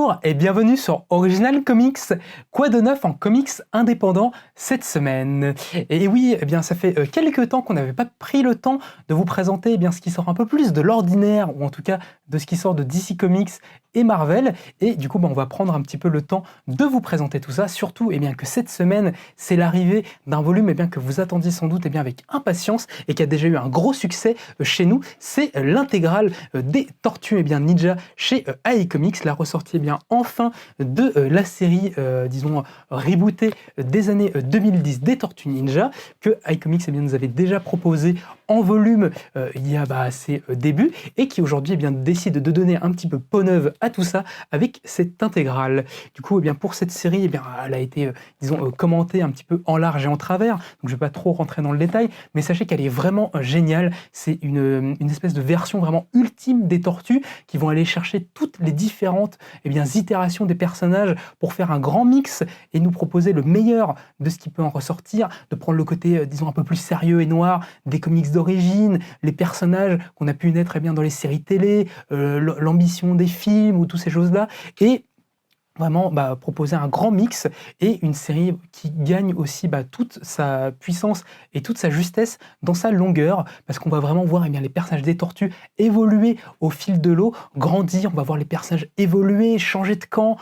Bonjour et bienvenue sur Original Comics. Quoi de neuf en comics indépendants cette semaine? Et oui, ça fait quelques temps qu'on n'avait pas pris le temps de vous présenter ce qui sort un peu plus de l'ordinaire, ou en tout cas de ce qui sort de DC Comics et Marvel. Et du coup, on va prendre un petit peu le temps de vous présenter tout ça. Surtout que cette semaine, c'est l'arrivée d'un volume que vous attendiez sans doute avec impatience et qui a déjà eu un gros succès chez nous. C'est l'intégrale des Tortues Ninja chez AI Comics, la ressortie enfin de la série, rebootée des années 2010 des Tortues Ninja, que AI Comics nous avait déjà proposé en volume il y a à ses débuts, et qui aujourd'hui décide de donner un petit peu peau neuve à tout ça avec cette intégrale. Du coup, pour cette série, elle a été commentée un petit peu en large et en travers, donc je ne vais pas trop rentrer dans le détail, mais sachez qu'elle est vraiment géniale. C'est une espèce de version vraiment ultime des Tortues, qui vont aller chercher toutes les différentes itérations des personnages pour faire un grand mix et nous proposer le meilleur de ce qui peut en ressortir, de prendre le côté un peu plus sérieux et noir des comics d'origine, les personnages qu'on a pu naître dans les séries télé, l'ambition des films ou toutes ces choses-là, et vraiment proposer un grand mix et une série qui gagne aussi toute sa puissance et toute sa justesse dans sa longueur, parce qu'on va vraiment voir les personnages des Tortues évoluer au fil de l'eau, grandir, on va voir les personnages évoluer, changer de camp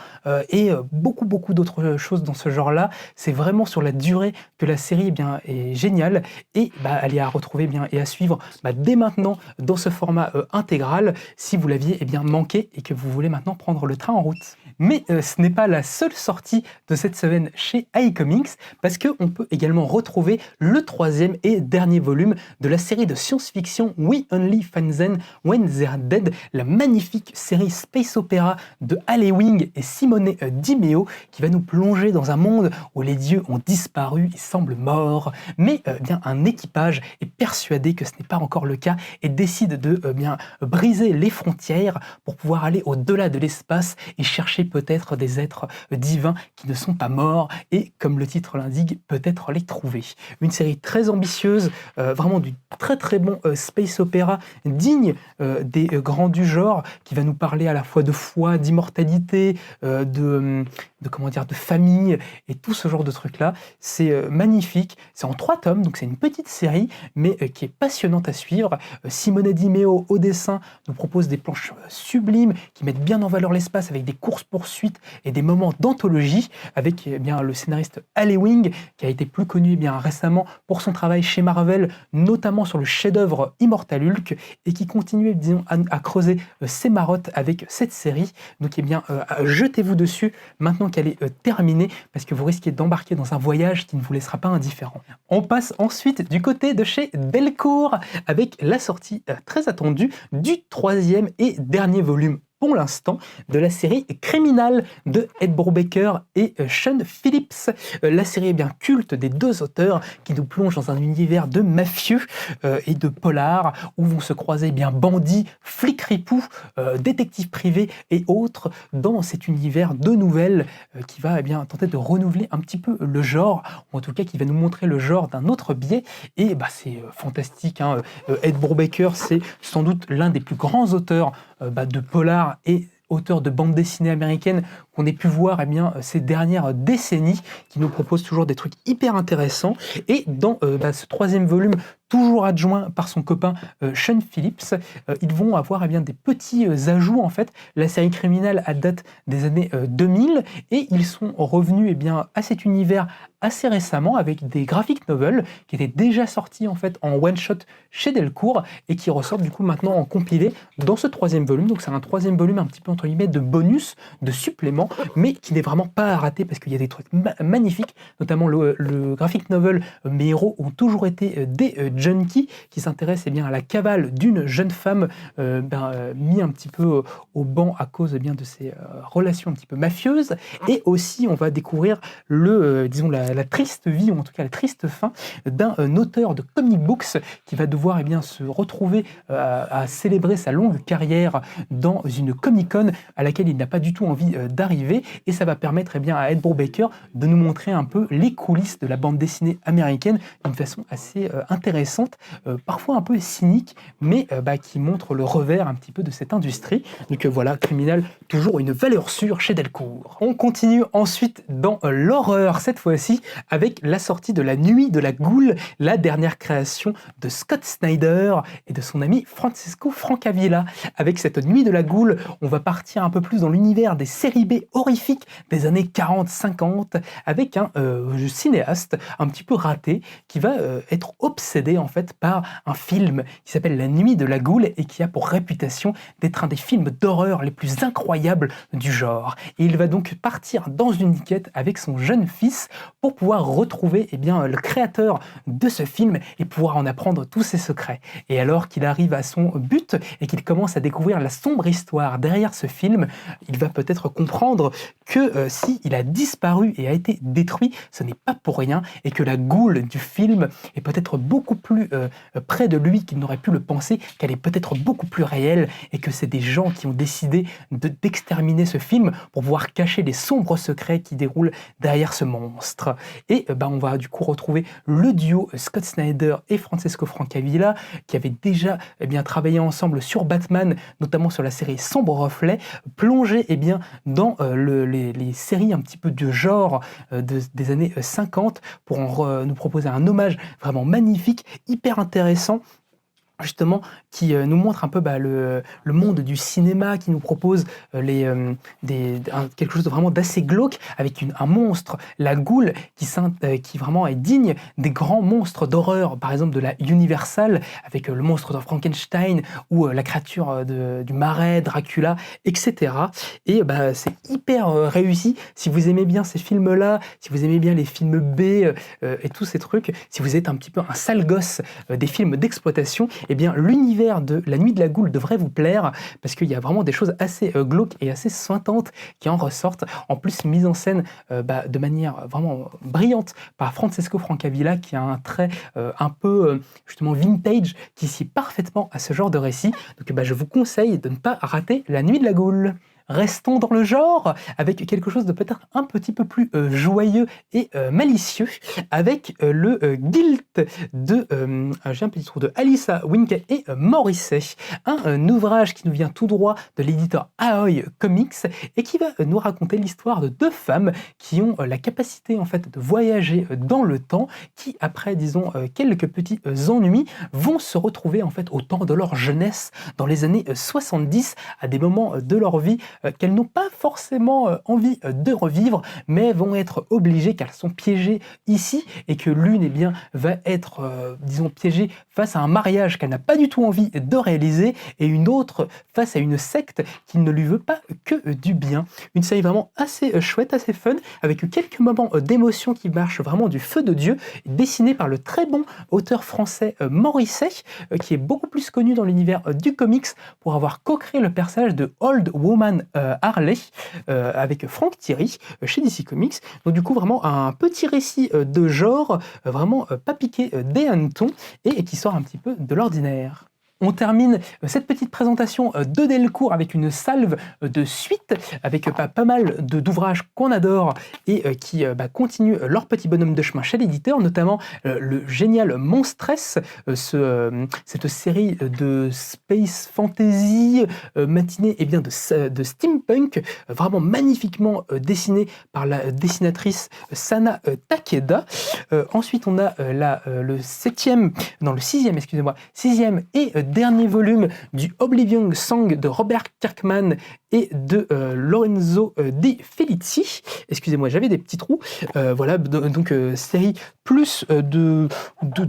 et beaucoup d'autres choses dans ce genre-là. C'est vraiment sur la durée que la série est géniale, et elle est à retrouver et à suivre dès maintenant dans ce format intégral, si vous l'aviez manqué et que vous voulez maintenant prendre le train en route. Mais ce n'est pas la seule sortie de cette semaine chez AI Comics, parce qu'on peut également retrouver le troisième et dernier volume de la série de science-fiction We Only Find Them When They're Dead, la magnifique série space opéra de Halle Wing et Simone Di Meo, qui va nous plonger dans un monde où les dieux ont disparu et semblent morts, mais un équipage est persuadé que ce n'est pas encore le cas et décide de briser les frontières pour pouvoir aller au-delà de l'espace et chercher peut-être des êtres divins qui ne sont pas morts, et comme le titre l'indique, peut-être les trouver. Une série très ambitieuse, vraiment du très bon space opéra digne des grands du genre, qui va nous parler à la fois de foi, d'immortalité, de famille et tout ce genre de trucs là. C'est magnifique, c'est en 3 tomes, donc c'est une petite série mais qui est passionnante à suivre. Simone Di Meo au dessin nous propose des planches sublimes qui mettent bien en valeur l'espace avec des courses-poursuites et des moments d'anthologie, avec le scénariste Halle Wing, qui a été plus connu récemment pour son travail chez Marvel, notamment sur le chef-d'œuvre Immortal Hulk, et qui continue à creuser ses marottes avec cette série. Donc jetez-vous dessus maintenant qu'elle est terminée, parce que vous risquez d'embarquer dans un voyage qui ne vous laissera pas indifférent. On passe ensuite du côté de chez Delcourt, avec la sortie très attendue du 3e et dernier volume pour l'instant de la série Criminal de Ed Brubaker et Sean Phillips. La série est culte des 2 auteurs, qui nous plonge dans un univers de mafieux et de polars, où vont se croiser bandits, flics ripoux, détectives privés et autres, dans cet univers de nouvelles qui va tenter de renouveler un petit peu le genre, ou en tout cas qui va nous montrer le genre d'un autre biais. Et c'est fantastique, hein. Ed Brubaker, c'est sans doute l'un des plus grands auteurs de polar et auteur de bande dessinée américaine qu'on ait pu voir ces dernières décennies, qui nous propose toujours des trucs hyper intéressants. Et dans ce 3e volume, toujours adjoint par son copain Sean Phillips, ils vont avoir des petits ajouts. En fait, la série Criminal date des années 2000, et ils sont revenus à cet univers assez récemment avec des graphic novels qui étaient déjà sortis en fait en one shot chez Delcourt, et qui ressortent du coup maintenant en compilé dans ce 3e volume. Donc c'est un 3e volume un petit peu entre guillemets de bonus, de supplément, mais qui n'est vraiment pas à rater, parce qu'il y a des trucs magnifiques, notamment le graphic novel Mes héros ont toujours été des junkies, qui s'intéresse à la cavale d'une jeune femme mis un petit peu au banc à cause de ses relations un petit peu mafieuses. Et aussi on va découvrir la triste vie, ou en tout cas la triste fin d'un auteur de comic books, qui va devoir se retrouver à célébrer sa longue carrière dans une Comic-Con à laquelle il n'a pas du tout envie d'arriver, et ça va permettre à Ed Brubaker de nous montrer un peu les coulisses de la bande dessinée américaine d'une façon assez intéressante intéressante, parfois un peu cynique, mais qui montre le revers un petit peu de cette industrie. Donc voilà, Criminal, toujours une valeur sûre chez Delcourt. On continue ensuite dans l'horreur, cette fois-ci avec la sortie de La Nuit de la Goule, la dernière création de Scott Snyder et de son ami Francesco Francavilla. Avec cette Nuit de la Goule, on va partir un peu plus dans l'univers des séries B horrifiques des années 40-50 avec un cinéaste un petit peu raté qui va être obsédé en fait par un film qui s'appelle La Nuit de la Goule et qui a pour réputation d'être un des films d'horreur les plus incroyables du genre. Et il va donc partir dans une quête avec son jeune fils pour pouvoir retrouver le créateur de ce film et pouvoir en apprendre tous ses secrets. Et alors qu'il arrive à son but et qu'il commence à découvrir la sombre histoire derrière ce film, il va peut-être comprendre que s'il a disparu et a été détruit, ce n'est pas pour rien et que la goule du film est peut-être beaucoup plus près de lui qu'il n'aurait pu le penser, qu'elle est peut-être beaucoup plus réelle et que c'est des gens qui ont décidé d'exterminer ce film pour pouvoir cacher les sombres secrets qui déroulent derrière ce monstre. Et on va du coup retrouver le duo Scott Snyder et Francesco Francavilla qui avaient déjà travaillé ensemble sur Batman, notamment sur la série Sombre Reflet, plongé dans les séries un petit peu de genre des années 50 pour nous proposer un hommage vraiment magnifique, hyper intéressant, justement, qui nous montre un peu le monde du cinéma, qui nous propose quelque chose de vraiment d'assez glauque, avec un monstre, la goule, qui vraiment est digne des grands monstres d'horreur, par exemple de la Universal, avec le monstre de Frankenstein, ou la créature du Marais, Dracula, etc. Et c'est hyper réussi. Si vous aimez bien ces films-là, si vous aimez bien les films B et tous ces trucs, si vous êtes un petit peu un sale gosse des films d'exploitation, l'univers de La Nuit de la Goule devrait vous plaire parce qu'il y a vraiment des choses assez glauques et assez suintantes qui en ressortent. En plus, mise en scène de manière vraiment brillante par Francesco Francavilla qui a un trait un peu justement vintage qui sied parfaitement à ce genre de récit. Donc je vous conseille de ne pas rater La Nuit de la Goule. Restons dans le genre, avec quelque chose de peut-être un petit peu plus joyeux et malicieux, avec le Guilt de, j'ai un petit trou, de Alyssa Winke et Morrissey, un ouvrage qui nous vient tout droit de l'éditeur Aoi Comics et qui va nous raconter l'histoire de deux femmes qui ont la capacité en fait de voyager dans le temps, qui après disons quelques petits ennuis vont se retrouver en fait au temps de leur jeunesse dans les années 70 à des moments de leur vie qu'elles n'ont pas forcément envie de revivre, mais vont être obligées car elles sont piégées ici et que l'une va être, disons, piégée face à un mariage qu'elle n'a pas du tout envie de réaliser et une autre face à une secte qui ne lui veut pas que du bien. Une série vraiment assez chouette, assez fun, avec quelques moments d'émotion qui marchent vraiment du feu de Dieu, dessinée par le très bon auteur français Morrissey, qui est beaucoup plus connu dans l'univers du comics pour avoir co-créé le personnage de Old Woman Harley avec Frank Thierry chez DC Comics. Donc du coup vraiment un petit récit de genre vraiment pas piqué des hannetons et qui sort un petit peu de l'ordinaire. On termine cette petite présentation de Delcourt avec une salve de suite, avec pas mal d'ouvrages qu'on adore et qui continuent leur petit bonhomme de chemin chez l'éditeur, notamment le génial Monstress, cette série de space fantasy matinée de steampunk, vraiment magnifiquement dessinée par la dessinatrice Sana Takeda. Ensuite, on a le sixième et dernier volume du Oblivion Song de Robert Kirkman et de Lorenzo Di Felici. Excusez-moi, j'avais des petits trous. Voilà, donc série plus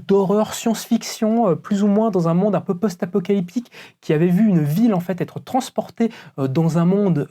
d'horreur, science-fiction, plus ou moins dans un monde un peu post-apocalyptique qui avait vu une ville en fait être transportée dans un monde,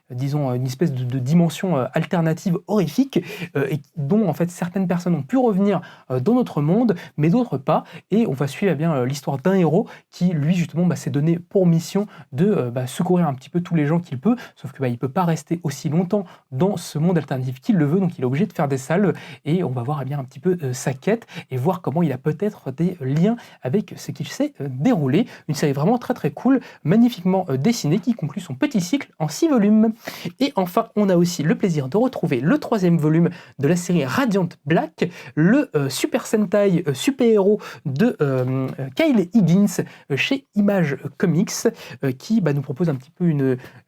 disons, une espèce de dimension alternative horrifique et dont en fait certaines personnes ont pu revenir dans notre monde, mais d'autres pas. Et on va suivre l'histoire d'un héros qui, lui, justement, s'est donné pour mission de secourir un petit peu tous les gens qu'il peut, sauf que il peut pas rester aussi longtemps dans ce monde alternatif qu'il le veut, donc il est obligé de faire des salves, et on va voir bien un petit peu sa quête et voir comment il a peut-être des liens avec ce qu'il s'est déroulé. Une série vraiment très très cool, magnifiquement dessinée, qui conclut son petit cycle en 6 volumes. Et enfin, on a aussi le plaisir de retrouver le 3e volume de la série Radiant Black, le Super Sentai super-héros de Kyle Higgins chez Image Comics, qui nous propose un petit peu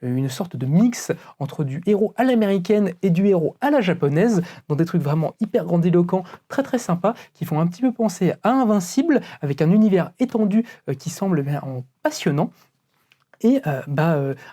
une sorte de mix entre du héros à l'américaine et du héros à la japonaise, dans des trucs vraiment hyper grandiloquents, très très sympas, qui font un petit peu penser à Invincible, avec un univers étendu qui semble bien passionnant. Et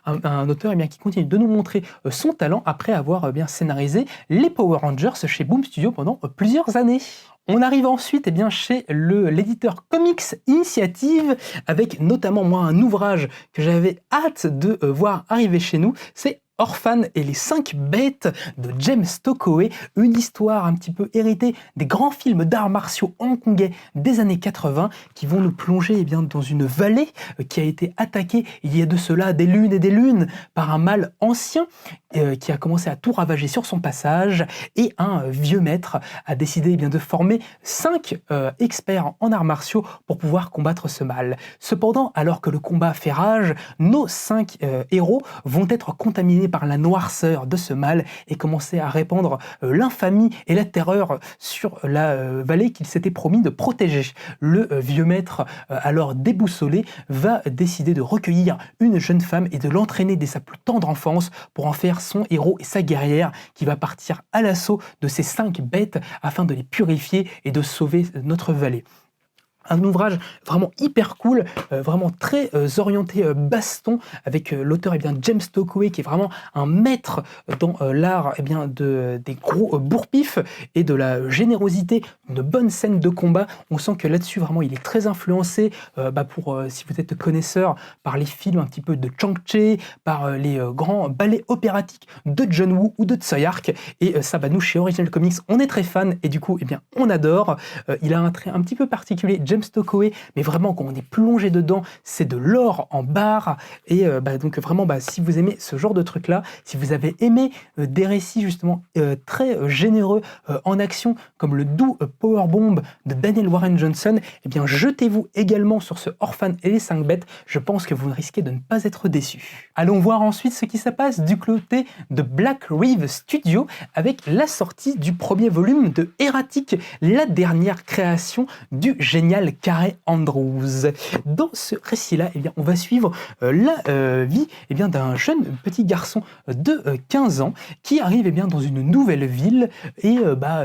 un auteur qui continue de nous montrer son talent après avoir bien scénarisé les Power Rangers chez Boom Studio pendant plusieurs années. On arrive ensuite chez l'éditeur Comics Initiative, avec notamment moi un ouvrage que j'avais hâte de voir arriver chez nous, c'est Orphan et les 5 bêtes de James Stokoway, une histoire un petit peu héritée des grands films d'arts martiaux hongkongais des années 80 qui vont nous plonger dans une vallée qui a été attaquée il y a de cela des lunes et des lunes par un mal ancien qui a commencé à tout ravager sur son passage, et un vieux maître a décidé de former 5 experts en arts martiaux pour pouvoir combattre ce mal. Cependant, alors que le combat fait rage, nos 5 héros vont être contaminés par la noirceur de ce mal et commencer à répandre l'infamie et la terreur sur la vallée qu'il s'était promis de protéger. Le vieux maître, alors déboussolé, va décider de recueillir une jeune femme et de l'entraîner dès sa plus tendre enfance pour en faire son héros et sa guerrière, qui va partir à l'assaut de ces 5 bêtes afin de les purifier et de sauver notre vallée. Un ouvrage vraiment hyper cool, vraiment très orienté baston, avec l'auteur James Stokoway, qui est vraiment un maître dans l'art des gros bourre-pifs et de la générosité, de bonnes scènes de combat. On sent que là-dessus vraiment il est très influencé si vous êtes connaisseur, par les films un petit peu de Chang-Chi, par les grands ballets opératiques de John Woo ou de Tsui Hark, et ça nous chez Original Comics on est très fan, et du coup on adore. Il a un trait un petit peu particulier, James Stokoway, mais vraiment quand on est plongé dedans, c'est de l'or en barre. Et donc vraiment, si vous aimez ce genre de truc là, si vous avez aimé des récits justement très généreux en action, comme le doux Powerbomb de Daniel Warren Johnson, jetez-vous également sur ce Orphan et les 5 bêtes. Je pense que vous risquez de ne pas être déçus. Allons voir ensuite ce qui se passe du côté de Black Reeve Studio, avec la sortie du 1er volume de Erratic, la dernière création du génial Carey Andrews. Dans ce récit-là, on va suivre la vie d'un jeune petit garçon de 15 ans qui arrive dans une nouvelle ville et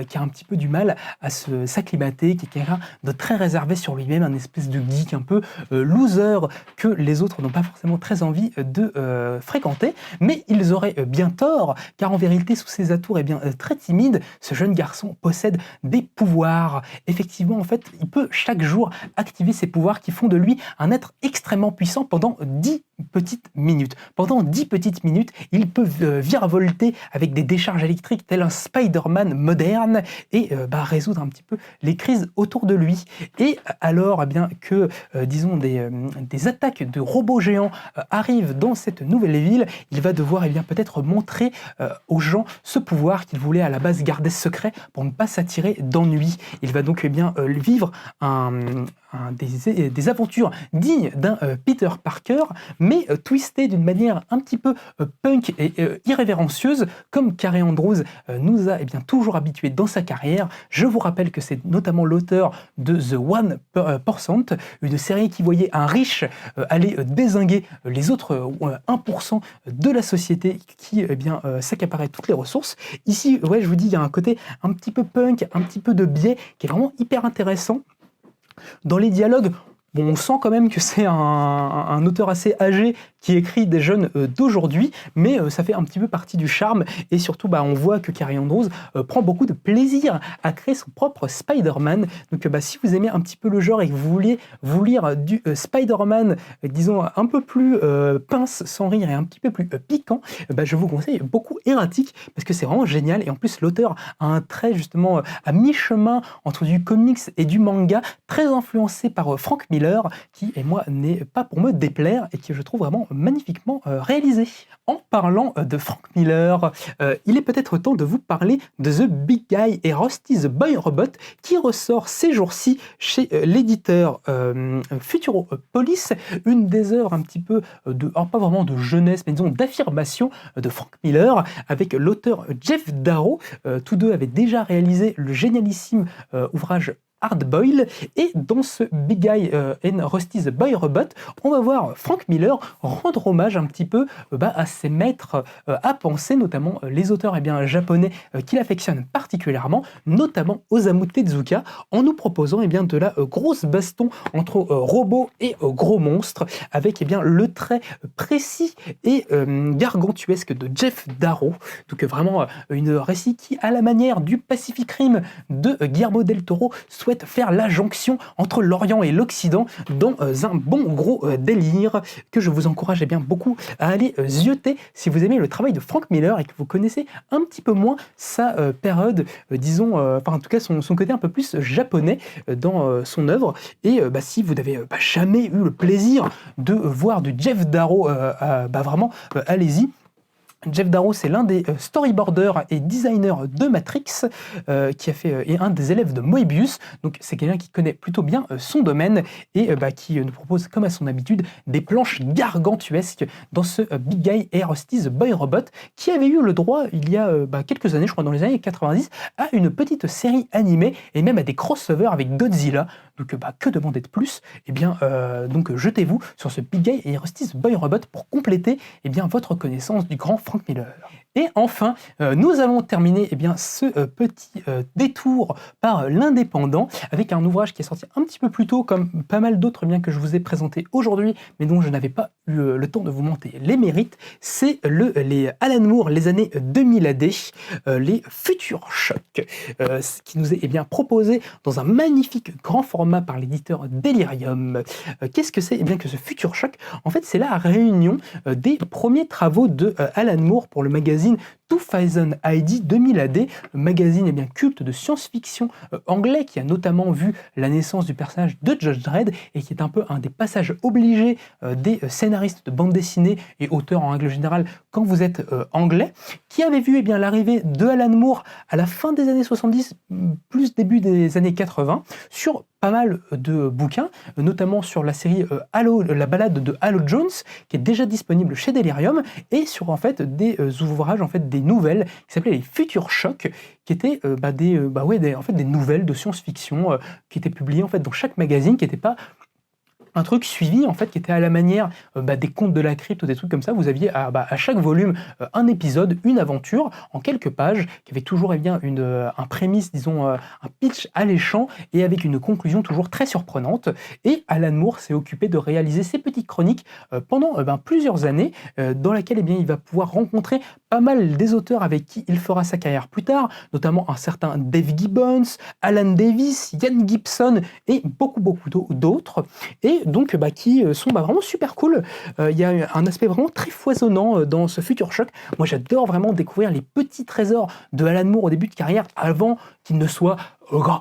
qui a un petit peu du mal à s'acclimater, qui est quelqu'un de très réservé sur lui-même, un espèce de geek un peu loser que les autres n'ont pas forcément très envie de fréquenter, mais ils auraient bien tort, car en vérité, sous ses atours très timides, ce jeune garçon possède des pouvoirs. Effectivement, en fait, il peut chaque jour activer ses pouvoirs qui font de lui un être extrêmement puissant pendant 10 petites minutes. Pendant 10 petites minutes, il peut virevolter avec des décharges électriques tel un Spider-Man moderne et résoudre un petit peu les crises autour de lui. Et alors que, disons, des attaques de robots géants arrivent dans cette nouvelle ville, il va devoir peut-être montrer aux gens ce pouvoir qu'il voulait à la base garder secret pour ne pas s'attirer d'ennui. Il va donc vivre des aventures dignes d'un Peter Parker, mais twistées d'une manière un petit peu punk et irrévérencieuse, comme Carey Andrews nous a toujours habitués dans sa carrière. Je vous rappelle que c'est notamment l'auteur de The 1%, une série qui voyait un riche aller dézinguer les autres 1% de la société qui s'accaparait toutes les ressources. Ici, je vous dis, il y a un côté un petit peu punk, un petit peu de biais, qui est vraiment hyper intéressant. Dans les dialogues, on sent quand même que c'est un auteur assez âgé qui écrit des jeunes d'aujourd'hui, mais ça fait un petit peu partie du charme, et surtout on voit que Carey Andrews prend beaucoup de plaisir à créer son propre Spider-Man. Donc si vous aimez un petit peu le genre et que vous vouliez vous lire du Spider-Man, disons un peu plus pince, sans rire, et un petit peu plus piquant, je vous conseille beaucoup Erratic, parce que c'est vraiment génial, et en plus l'auteur a un trait justement à mi-chemin entre du comics et du manga, très influencé par Frank Miller, qui, et moi, n'est pas pour me déplaire, et qui je trouve vraiment magnifiquement réalisés. En parlant de Frank Miller, il est peut-être temps de vous parler de The Big Guy et Rusty the Boy Robot qui ressort ces jours-ci chez l'éditeur Futuropolis, une des œuvres un petit peu alors pas vraiment de jeunesse, mais disons d'affirmation de Frank Miller avec l'auteur Geoff Darrow. Tous deux avaient déjà réalisé le génialissime ouvrage Hard Boiled, et dans ce Big Guy and Rusty the Boy Robot, on va voir Frank Miller rendre hommage un petit peu à ses maîtres à penser, notamment les auteurs japonais qu'il affectionne particulièrement, notamment Osamu Tezuka, en nous proposant de la grosse baston entre robots et gros monstres, avec le trait précis et gargantuesque de Geoff Darrow. Donc vraiment une récit qui, à la manière du Pacific Rim de Guillermo del Toro, souhaite faire la jonction entre l'Orient et l'Occident dans un bon gros délire que je vous encourage beaucoup à aller zioter si vous aimez le travail de Frank Miller et que vous connaissez un petit peu moins sa période, disons, en tout cas son côté un peu plus japonais dans son œuvre. Et si vous n'avez jamais eu le plaisir de voir du Geoff Darrow, vraiment, allez-y. Geoff Darrow, c'est l'un des storyboarders et designers de Matrix, qui a fait et un des élèves de Moebius. Donc c'est quelqu'un qui connaît plutôt bien son domaine et qui nous propose, comme à son habitude, des planches gargantuesques dans ce Big Guy et Rusty the Boy Robot, qui avait eu le droit il y a quelques années, je crois dans les années 90, à une petite série animée et même à des crossovers avec Godzilla. Donc que demander de plus? Donc jetez-vous sur ce Big Guy et Rusty the Boy Robot pour compléter votre connaissance du grand Frank Miller. Et enfin, nous avons terminé ce petit détour par l'indépendant avec un ouvrage qui est sorti un petit peu plus tôt, comme pas mal d'autres que je vous ai présentés aujourd'hui, mais dont je n'avais pas eu le temps de vous monter les mérites. C'est les Alan Moore, les années 2000 AD, les Future Shock, qui nous est proposé dans un magnifique grand format par l'éditeur Delirium. Qu'est-ce que c'est? Que ce Future Shock, en fait, c'est la réunion des premiers travaux de Alan Moore pour le magazine 2000 AD, 2000 AD, magazine culte de science-fiction anglais qui a notamment vu la naissance du personnage de Judge Dredd et qui est un peu un des passages obligés des scénaristes de bande dessinée et auteurs en règle générale quand vous êtes anglais, qui avait vu l'arrivée de Alan Moore à la fin des années 70, plus début des années 80, sur pas mal de bouquins, notamment sur la série la balade de Halo Jones, qui est déjà disponible chez Delirium, et sur des ouvrages, des nouvelles qui s'appelaient les Future Shock, qui étaient des nouvelles de science-fiction qui étaient publiées dans chaque magazine, qui n'étaient pas un truc suivi qui était à la manière des contes de la crypte ou des trucs comme ça. Vous aviez à chaque volume un épisode, une aventure en quelques pages qui avait toujours un prémisse, disons un pitch alléchant et avec une conclusion toujours très surprenante. Et Alan Moore s'est occupé de réaliser ces petites chroniques pendant plusieurs années, dans laquelle il va pouvoir rencontrer pas mal des auteurs avec qui il fera sa carrière plus tard, notamment un certain Dave Gibbons, Alan Davis, Ian Gibson et beaucoup d'autres. Et donc qui sont vraiment super cool. Il y a un aspect vraiment très foisonnant dans ce Future Shock. Moi j'adore vraiment découvrir les petits trésors de Alan Moore au début de carrière, avant qu'il ne soit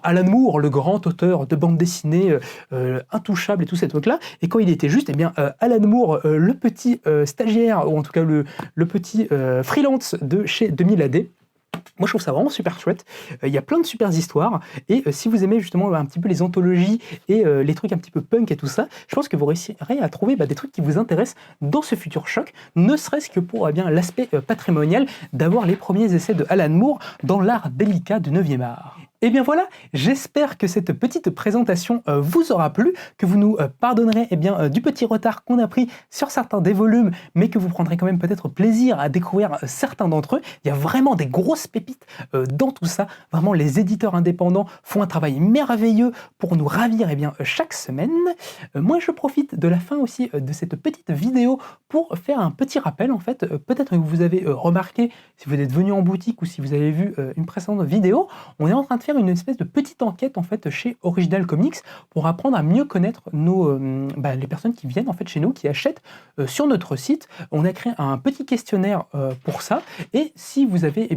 Alan Moore, le grand auteur de bande dessinée intouchable et tout ces trucs-là. Et quand il était juste Alan Moore, le petit stagiaire, ou en tout cas le petit freelance de chez 2000 AD. Moi, je trouve ça vraiment super chouette. Il y a plein de super histoires. Et si vous aimez justement un petit peu les anthologies et les trucs un petit peu punk et tout ça, je pense que vous réussirez à trouver des trucs qui vous intéressent dans ce Future Shock, ne serait-ce que pour l'aspect patrimonial d'avoir les premiers essais de Alan Moore dans l'art délicat du 9e art. Et bien voilà, j'espère que cette petite présentation vous aura plu, que vous nous pardonnerez du petit retard qu'on a pris sur certains des volumes, mais que vous prendrez quand même peut-être plaisir à découvrir certains d'entre eux. Il y a vraiment des grosses pépites dans tout ça. Vraiment, les éditeurs indépendants font un travail merveilleux pour nous ravir chaque semaine. Moi, je profite de la fin aussi de cette petite vidéo pour faire un petit rappel. En fait, peut-être que vous avez remarqué, si vous êtes venu en boutique ou si vous avez vu une précédente vidéo, on est en train de faire une espèce de petite enquête chez Original Comics pour apprendre à mieux connaître les personnes qui viennent chez nous, qui achètent sur notre site. On a créé un petit questionnaire pour ça, et si vous avez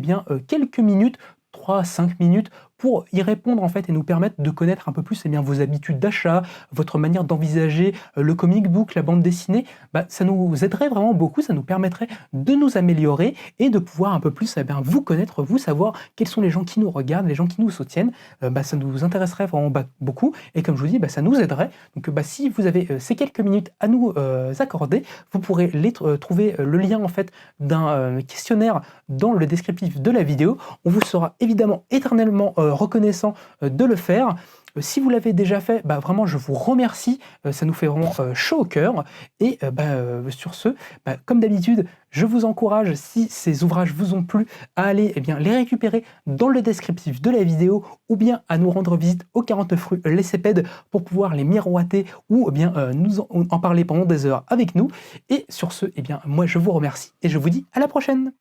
quelques minutes, 3 à 5 minutes pour y répondre en fait et nous permettre de connaître un peu plus, eh bien, vos habitudes d'achat, votre manière d'envisager, le comic book, la bande dessinée. Bah, ça nous aiderait vraiment beaucoup, ça nous permettrait de nous améliorer et de pouvoir un peu plus, eh bien, vous connaître, vous savoir quels sont les gens qui nous regardent, les gens qui nous soutiennent. Bah, ça nous intéresserait vraiment beaucoup et comme je vous dis, bah, ça nous aiderait. Donc bah, si vous avez ces quelques minutes à nous accorder, vous pourrez trouver le lien en fait d'un questionnaire dans le descriptif de la vidéo. On vous sera évidemment éternellement reconnaissant de le faire. Si vous l'avez déjà fait, bah, vraiment je vous remercie, ça nous fait vraiment chaud au cœur et sur ce, bah, comme d'habitude, je vous encourage, si ces ouvrages vous ont plu, à aller eh bien, les récupérer dans le descriptif de la vidéo ou bien à nous rendre visite au 49 rue Les Cépèdes pour pouvoir les miroiter ou eh bien, nous en parler pendant des heures avec nous. Et sur ce, eh bien, moi je vous remercie et je vous dis à la prochaine.